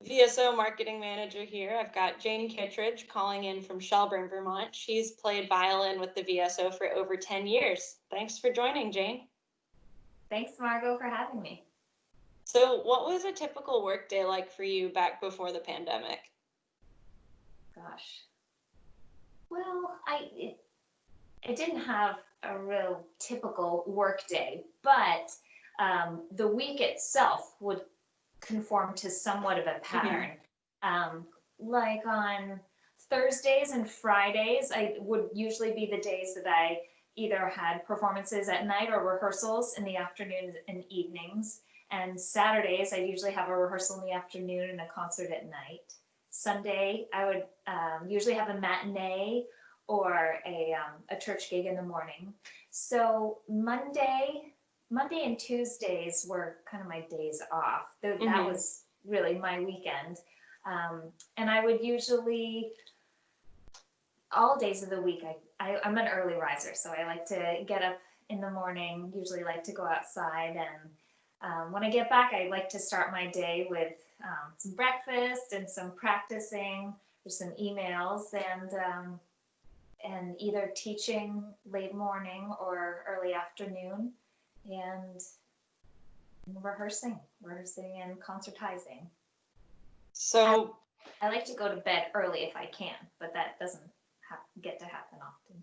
VSO Marketing Manager here. I've got Jane Kittredge calling in from Shelburne, Vermont. She's played violin with the VSO for over 10 years. Thanks for joining, Jane. Thanks, Margot, for having me. So what was a typical workday like for you back before the pandemic? Gosh. Well, I didn't have a real typical workday, but the week itself would conform to somewhat of a pattern. Like on Thursdays and Fridays, I would usually be the days that I either had performances at night or rehearsals in the afternoons and evenings. And Saturdays, I usually have a rehearsal in the afternoon and a concert at night. Sunday, I would usually have a matinee or a church gig in the morning. So Monday and Tuesdays were kind of my days off. That was really my weekend. And I would usually, all days of the week, I'm an early riser, so I like to get up in the morning, usually like to go outside. And when I get back, I like to start my day with some breakfast and some practicing, or some emails, and either teaching late morning or early afternoon, and rehearsing and concertizing. So I like to go to bed early if I can, but that doesn't get to happen often.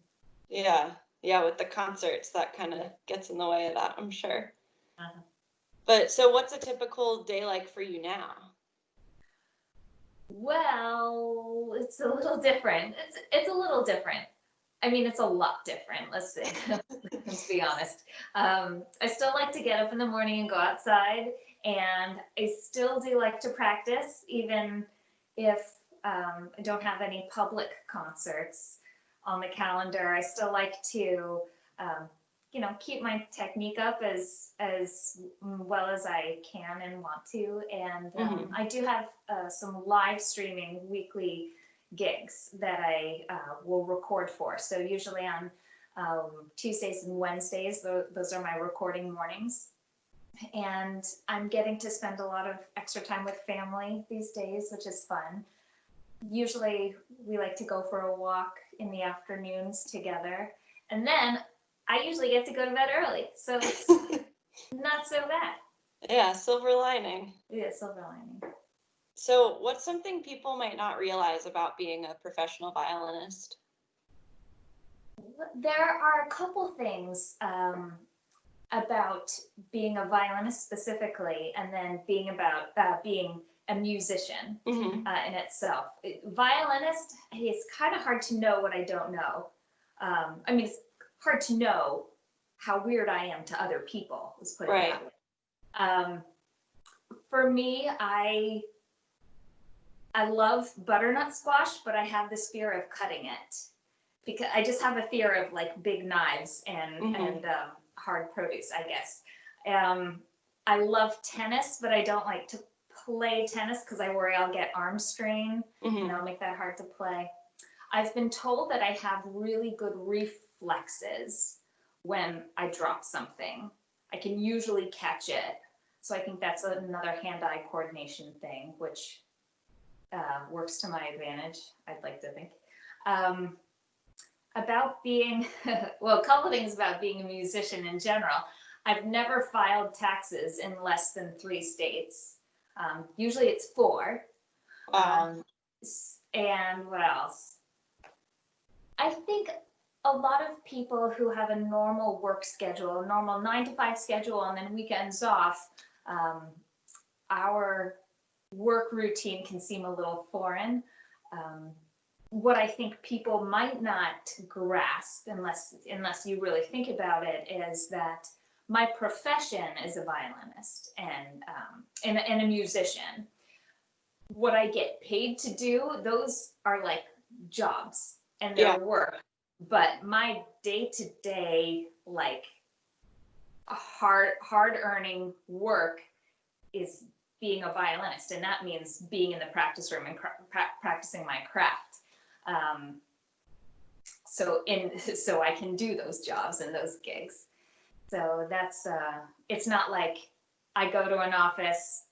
Yeah, with the concerts, that kind of gets in the way of that, I'm sure. But so what's a typical day like for you now? Well, it's a little different. It's a little different. I mean, it's a lot different. Let's be honest. I still like to get up in the morning and go outside, and I still do like to practice, even if I don't have any public concerts on the calendar. I still like to, keep my technique up as well as I can and want to. And I do have some live streaming weekly gigs that I will record for. So usually on Tuesdays and Wednesdays, those are my recording mornings. And I'm getting to spend a lot of extra time with family these days, which is fun. Usually we like to go for a walk in the afternoons together. And then I usually get to go to bed early. So it's not so bad. Yeah, silver lining. Yeah, silver lining. So what's something people might not realize about being a professional violinist? There are a couple things about being a violinist specifically, and then being a musician in itself. Violinist is kind of hard to know what I don't know. It's hard to know how weird I am to other people, let's put it that way. For me, I love butternut squash, but I have this fear of cutting it, because I just have a fear of like big knives and hard produce, I guess. I love tennis, but I don't like to play tennis because I worry I'll get arm strain and that'll make that hard to play. I've been told that I have really good reflexes when I drop something. I can usually catch it. So I think that's another hand-eye coordination thing, which works to my advantage, I'd like to think. About being, well, a couple of things about being a musician in general. I've never filed taxes in less than 3 states. Usually it's 4. And what else? I think a lot of people who have a normal work schedule, a normal 9-to-5 schedule, and then weekends off, our work routine can seem a little foreign. What I think people might not grasp, unless you really think about it, is that my profession is a violinist and a musician. What I get paid to do, those are like jobs and their work. But my day-to-day, like hard earning work is being a violinist, and that means being in the practice room and practicing my craft. So I can do those jobs and those gigs. So that's it's not like I go to an office,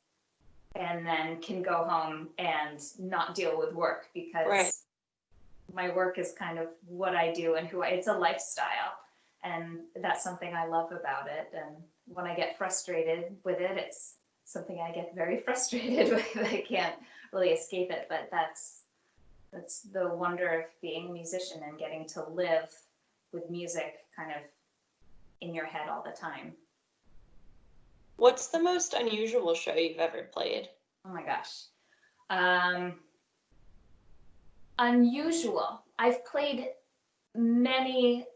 and then can go home and not deal with work, because my work is kind of what I do and it's a lifestyle. And that's something I love about it. And when I get frustrated with it, it's something I get very frustrated with. I can't really escape it, but that's the wonder of being a musician and getting to live with music kind of in your head all the time. What's the most unusual show you've ever played? Oh my gosh. Unusual. I've played many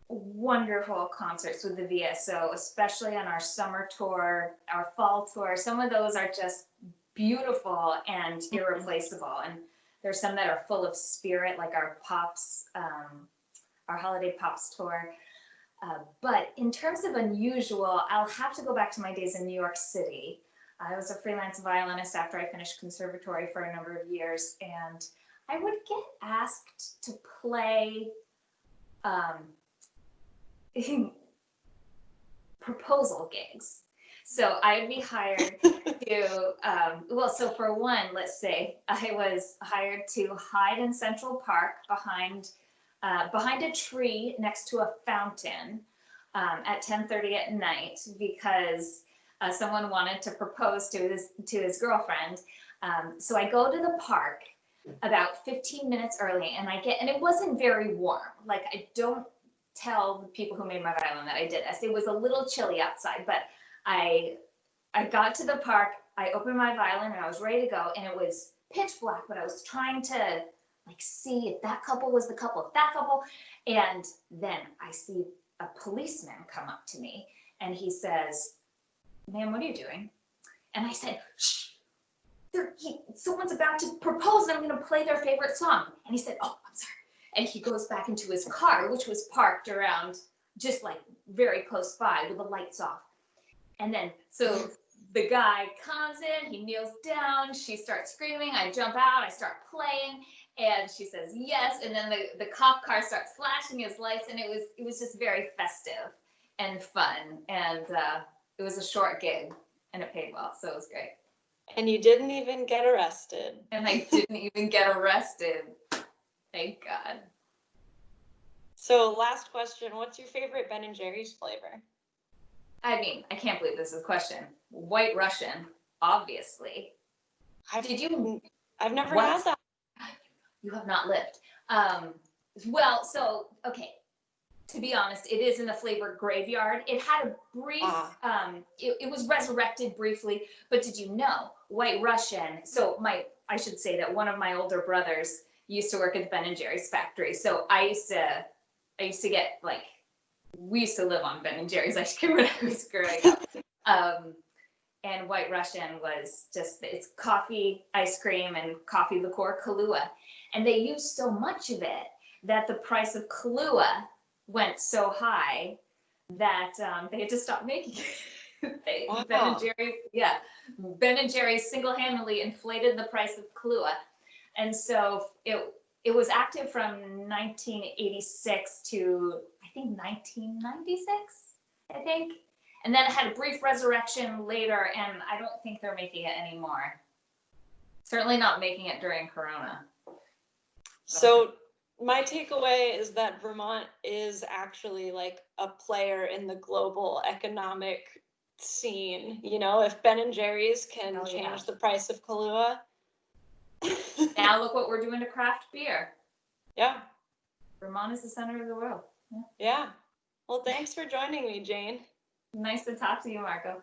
wonderful concerts with the VSO, especially on our summer tour, our fall tour. Some of those are just beautiful and irreplaceable. And there's some that are full of spirit, like our Pops, our Holiday Pops tour. But in terms of unusual, I'll have to go back to my days in New York City. I was a freelance violinist after I finished conservatory for a number of years, and I would get asked to play proposal gigs. So I'd be hired to, so for one, let's say I was hired to hide in Central Park behind a tree next to a fountain at 10:30 at night, because someone wanted to propose to his girlfriend. So I go to the park about 15 minutes early, and it wasn't very warm. Like, I don't tell the people who made my violin that I did this. It was a little chilly outside, but I got to the park, I opened my violin, and I was ready to go, and it was pitch black, but I was trying to see if that couple was the couple, if that couple. And then I see a policeman come up to me, and he says, "Ma'am, what are you doing?" And I said, "Shh, someone's about to propose, and I'm going to play their favorite song." And he said, "Oh, I'm sorry." And he goes back into his car, which was parked around just very close by with the lights off. And then, so the guy comes in, he kneels down, she starts screaming, I jump out, I start playing, and she says yes. And then the cop car starts flashing his lights, and it was just very festive and fun. And it was a short gig, and it paid well, so it was great. And you didn't even get arrested. And I didn't even get arrested. Thank God. So last question, what's your favorite Ben & Jerry's flavor? I mean, I can't believe this is a question. White Russian, obviously. I've never had that. You have not lived. Okay. To be honest, it is in the flavor graveyard. It had a brief, it was resurrected briefly, but did you know White Russian? So I should say that one of my older brothers used to work at the Ben & Jerry's factory. So I used to get we used to live on Ben & Jerry's ice cream when I was growing up. And White Russian was it's coffee ice cream and coffee liqueur Kahlua. And they used so much of it that the price of Kahlua went so high that they had to stop making it. Wow. Ben & Jerry's single-handedly inflated the price of Kahlua. And so it was active from 1986 to, I think, 1996, I think. And then it had a brief resurrection later, and I don't think they're making it anymore. Certainly not making it during Corona. So my takeaway is that Vermont is actually a player in the global economic scene. If Ben & Jerry's can change the price of Kahlua. Now look what we're doing to craft beer. Yeah. Vermont is the center of the world. Yeah. Well, thanks for joining me, Jane. Nice to talk to you, Marco.